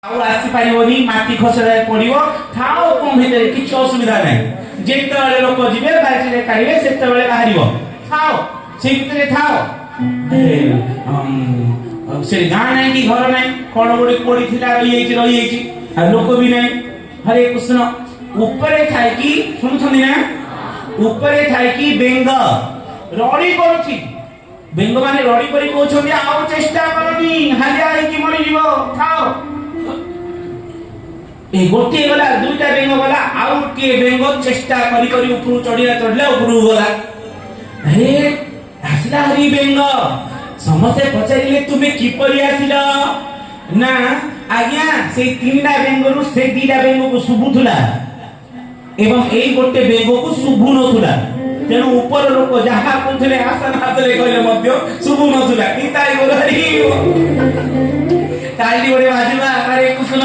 माटी खसड़ा पड़ो थाओ कौन भीतर किसी असुविधा ना जिते लोक जी बाल्टी काढ़े से बाहर थाओ से थाओ से गाँ ना कि घर ना कौन गोटे पड़ी रही लोक भी ना हरे कृष्ण ऊपर थाए कि शुणुं ना ऊपर थाए कि बेंग रड़ी कर बेंग मान रड़ी कर कहते आओ चेष्टा करनी हालिया मरी थाओ ए गोटे गला दुईटा बेंग गला आउ के बेंग चेष्टा करी करी ऊपर चढ़िया चढ़ला ऊपर गला हे आसला हरी बेंग समस्ते पचारिले तुमे किपरि आसिला ना आज्ञा से तीनटा बेंगरु से दीटा बेंग को सुबुथुला एवं एई गोटे बेंग को सुबु नथुला तेनु ऊपर लोक जहा कोथले आसन हातले कहले मध्य सुबु नथुला ई ताई गोरी ताली ओडे बाजिबा अरे कृष्ण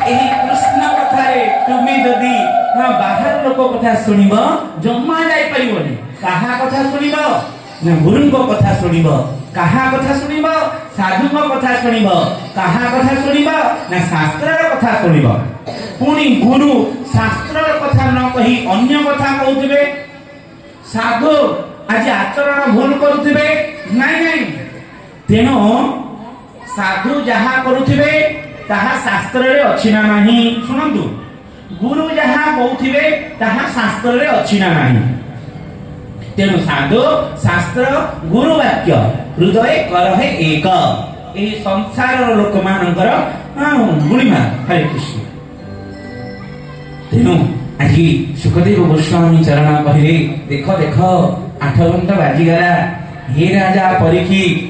कृष्ण कथारे तुम जदि बाहर लोक कथा शुणव जमा जाई परिबनी कहा कथा शुणव ना गुरुଙ୍କ कथा शुणव कहा कथा शुणव साधुଙ୍କ कथा शुणव कहा कथा शुणव ना शास्त्रर कथा शुणव पुणी गुरु शास्त्रर कथा न कही अन्य कथा कहउथिबे साधु आज आचरण भूल करूथिबे नाही नाही तेनो साधु जहा करूथिबे ताहा शास्त्र रे अछि ना नाही सुनंतु गुरु जहा कहउथिबे ताहा शास्त्र रे अछि ना नाही तेनु साधु शास्त्र गुरु वाक्य हृदय करहे एक ए संसार लोक मानकर गुणिमा हरे कृष्ण तेनु आजी सुखदेव गोस्वामी चरण कहले देख देख 8 घंटा बाजी गला हे राजा परीक्षित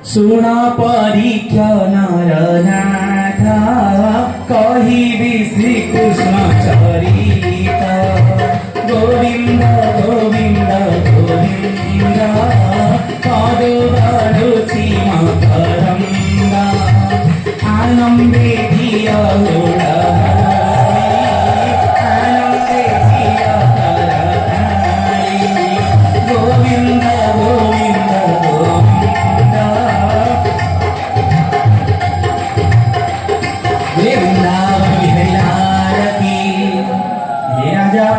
सुन परीक्षा नरनाथ कहिबी श्री कृष्ण चरित गोविंद गोविंद गोविंद पद बालुची मकरंद आनंदे दिया गोविंद गोविंद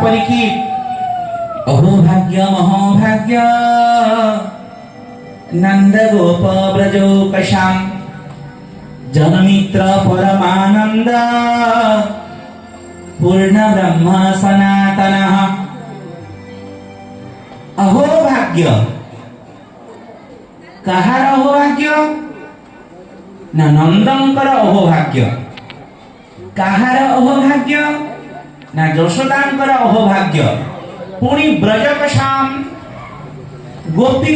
परीक्षित अहो भाग्य महोभाग्य नंद गोप ब्रजो कशाम जनमित्र परमानंद पूर्ण ब्रह्म सनातन अहो भाग्य कहार अहो भाग्य ना नंदंकर अहो भाग्य कहार अहो भाग्य ना यशोदांकर अहो भाग्य पुणी ब्रजकशाम गोपी